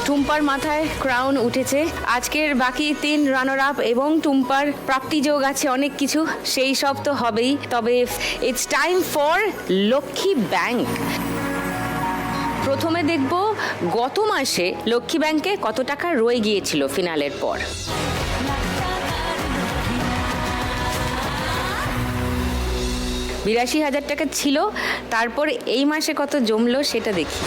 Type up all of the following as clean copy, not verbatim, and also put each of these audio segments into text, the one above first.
টুম্পার মাথায় ক্রাউন উঠেছে। আজকের বাকি 3 রানার আপ এবং টুম্পার প্রাপ্তিযোগ আছে অনেক কিছু, সেই সব তো হবেই। তবে it's time for Lakshmi bank. প্রথমে দেখব গত মাসে লক্ষ্মী ব্যাংকে কত টাকা রয়ে গিয়েছিল ফিনালের পর। 82,000 টাকা ছিল, তারপর এই মাসে কত জমলো সেটা দেখি।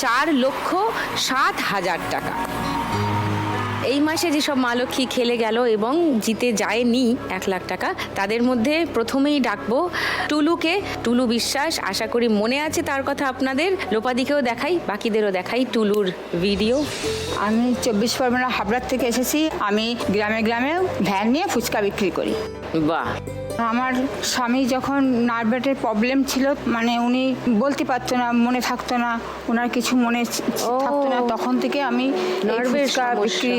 $4,07,000 টাকা। এই মাসে যেসব মা লক্ষ্মী খেলে গেল এবং জিতে যায়নি 1 লাখ টাকা, তাদের মধ্যে প্রথমেই ডাকবো টুলুকে। টুলু বিশ্বাস, আশা করি মনে আছে তার কথা আপনাদের। লোপাদিকেও দেখাই, বাকিদেরও দেখাই টুলুর ভিডিও। আমি 24 পরগনা হাবড়ার থেকে এসেছি। আমি গ্রামে গ্রামে ভ্যান নিয়ে ফুচকা বিক্রি করি। বাহ। আমার স্বামী যখন নার্ভের প্রবলেম ছিল, মানে উনি বলতে পারতো না, মনে থাকতো না, ওনার কিছু মনে থাকতো না, তখন থেকে আমি ফুচকা বিক্রি,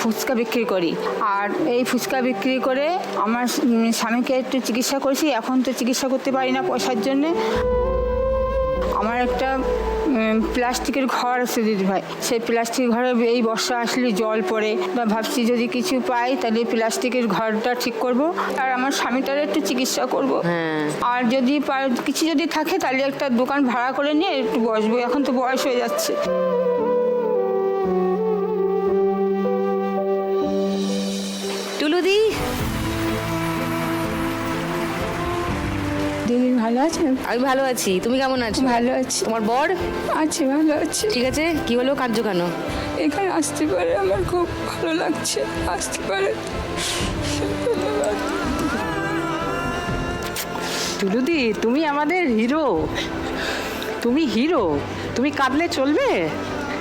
ফুচকা বিক্রি করি। আর এই ফুচকা বিক্রি করে আমার স্বামীকে একটু চিকিৎসা করেছি। এখন তো চিকিৎসা করতে পারি না পয়সার জন্যে। আমার একটা প্লাস্টিকের ঘর আছে দিদি ভাই, সেই প্লাস্টিকের ঘরে এই বর্ষা আসলে জল পড়ে, ভাবছি যদি কিছু পাই তাহলে প্লাস্টিকের ঘরটা ঠিক করব আর আমার স্বামীটার একটু চিকিৎসা করব। আর যদি কিছু যদি থাকে তাহলে একটা দোকান ভাড়া করে নিয়ে একটু বসবো, এখন তো বয়স হয়ে যাচ্ছে। টুলুদি, দিদি ভালো আছেন? আমি ভালো আছি, তুমি কেমন আছো? ভালো আছি। তোমার বর আছে? ভালো আছে। ঠিক আছে। কি হলো, কাঁদছো কেন? এখানে আসতে পারে আমার খুব ভালো লাগছে, আসতে পারে। টুলুদি, তুমি আমাদের হিরো, তুমি হিরো। তুমি কাঁদলে চলবে?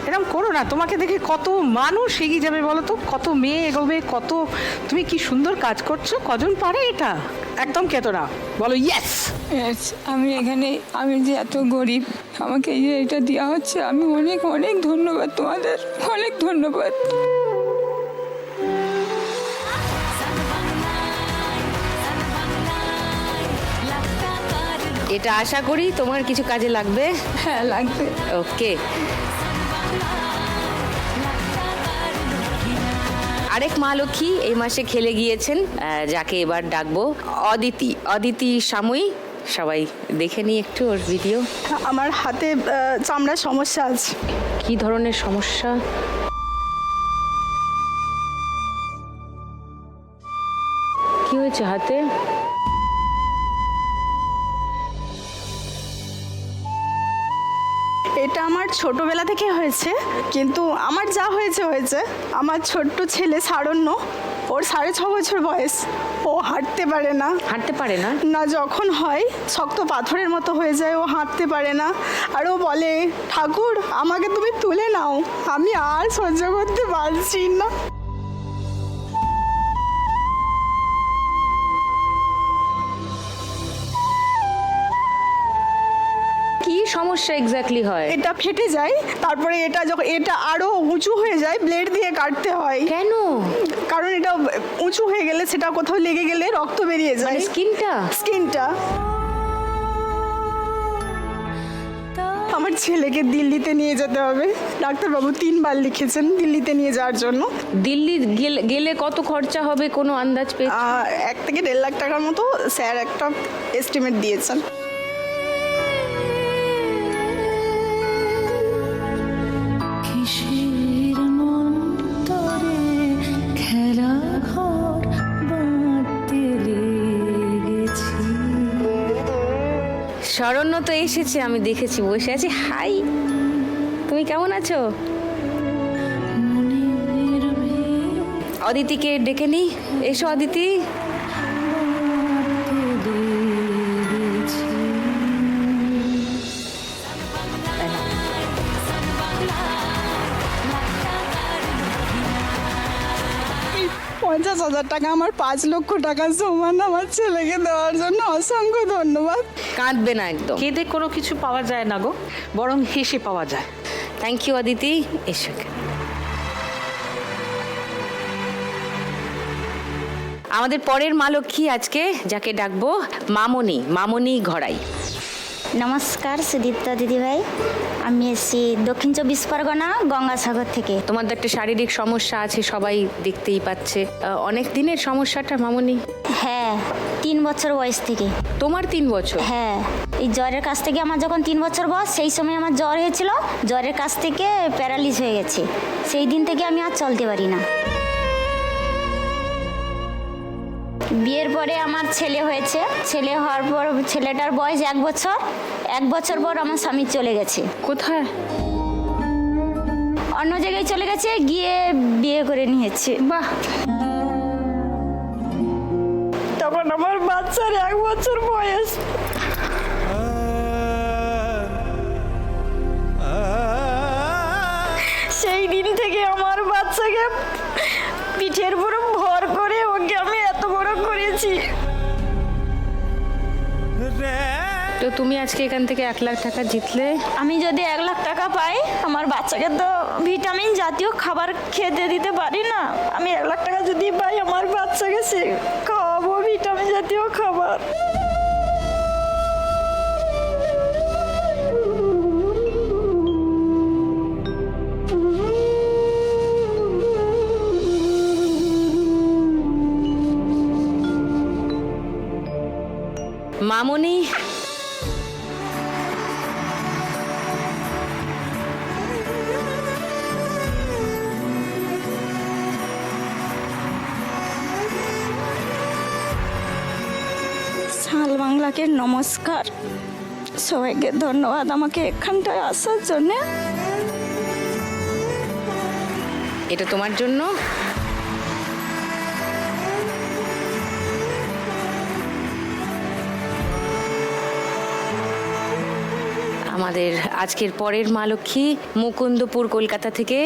এরকম করো না, তোমাকে দেখে কত মানুষ এগিয়ে যাবে বলো তো, কত মেয়ে এগোবে, কত। তুমি কি সুন্দর কাজ করছো, কজন পারে এটা? একদম কেতো না, বলো ইয়েস। আমি এখানে, আমি যে এত গরিব, আমাকে এই যে এটা দেওয়া হচ্ছে, আমি অনেক অনেক ধন্যবাদ তোমাদের, অনেক ধন্যবাদ। এটা আশা করি তোমার কিছু কাজে লাগবে। হ্যাঁ, লাগবে। ওকে। আরেক মা লক্ষ্মী এই মাসে খেলে গিয়েছেন, যাকে এবার ডাকবো অদিতি। অদিতি সাময়ী, সবাই দেখে নিই একটু ওর ভিডিও। আমার হাতে চামড়ার সমস্যা আছে। কি ধরনের সমস্যা? কি হয়েছে হাতে? এটা আমার ছোটবেলা থেকে হয়েছে, কিন্তু আমার যা হয়েছে হয়েছে। আমার ছোট্ট ছেলে সারণ্য, ওর 6.5 বছর বয়স, ও হাঁটতে পারে না। হাঁটতে পারে না? না, যখন হয় শক্ত পাথরের মতো হয়ে যায়, ও হাঁটতে পারে না। আর ও বলে, ঠাকুর আমাকে তুমি তুলে নাও, আমি আর সহ্য করতে পারছি না। কি সমস্যা এক্স্যাক্টলি হয়? এটা ফেটে যায়, তারপরে এটা যখন এটা আরো উঁচু হয়ে যায়, ব্লেড দিয়ে কাটতে হয়। কেন? কারণ এটা উঁচু হয়ে গেলে, সেটা কোথাও লেগে গেলে রক্ত বেরিয়ে যায়। স্কিনটা। আমার ছেলেকে দিল্লিতে নিয়ে যেতে হবে, ডাক্তারবাবু 3 বার লিখেছেন দিল্লিতে নিয়ে যাওয়ার জন্য। দিল্লি গেলে কত খরচা হবে কোনো আন্দাজ পেয়ে? 1 থেকে 1.5 লাখ টাকার মতো স্যার একটা এস্টিমেট দিয়েছেন। খেলা ঘর শরণ্য তো এসেছে, আমি দেখেছি বসে আছে। হাই, তুমি কেমন আছো? অদিতিকে ডেকে নি, এসো অদিতি। এই 50,000 টাকা আমার 5 লক্ষ টাকা সমান আমার ছেলেকে দেওয়ার জন্য অসংখ্য ধন্যবাদ। কাঁদবে না একদম। কেঁদে কোনো কিছু পাওয়া যায় না গো, বরং হেসে পাওয়া যায়। থ্যাংক ইউ অদিতি, এসো। আমাদের পরের মা লক্ষ্মী আজকে যাকে ডাকবো মামনি, মামনি ঘড়াই। নমস্কার সুদীপ্তা দিদিভাই, আমি এসেছি দক্ষিণ 24 পরগনা গঙ্গাসাগর থেকে। তোমার তো একটা শারীরিক সমস্যা আছে, সবাই দেখতেই পাচ্ছে। অনেক দিনের সমস্যাটা মামনি? হ্যাঁ, 3 বছর বয়স থেকে। তোমার 3 বছর? হ্যাঁ, এই জ্বরের কাছ থেকে আমার যখন 3 বছর বয়স, সেই সময় আমার জ্বর হয়েছিল। জ্বরের কাছ থেকে প্যারালিস হয়ে গেছে। সেই দিন থেকে আমি আর চলতে পারি না। বিয়ের পরে আমার ছেলে হয়েছে। ছেলে হওয়ার পর ছেলেটার বয়স 1 বছর। 1 বছর পর আমার স্বামী চলে গেছে। কোথায়? অন্য জায়গায় চলে গেছে, গিয়ে বিয়ে করে নিয়েছে। বাহ। তখন আমার বাচ্চার 1 বছর বয়স। সেই দিন থেকে আমার বাচ্চাকে পিঠের উপর ভর করে ওকে আমি এত বড় করেছি। তো তুমি আজকে এখান থেকে 1 লাখ টাকা জিতলে। আমি যদি 1 লাখ টাকা পাই, আমার বাচ্চাকে তো ভিটামিন জাতীয় খাবার খেতে দিতে পারি না। আমি 1 লাখ টাকা যদি পাই, আমার বাচ্চাকে সে খাওয়াবো ভিটামিন জাতীয় খাবার। মামনি, শাল বাংলাকে নমস্কার, সবাইকে ধন্যবাদ আমাকে এখানটায় আসার জন্য। এটা তোমার জন্য। আমাদের আজকের পরের মা লক্ষ্মী মুকুন্দপুর কলকাতা থেকে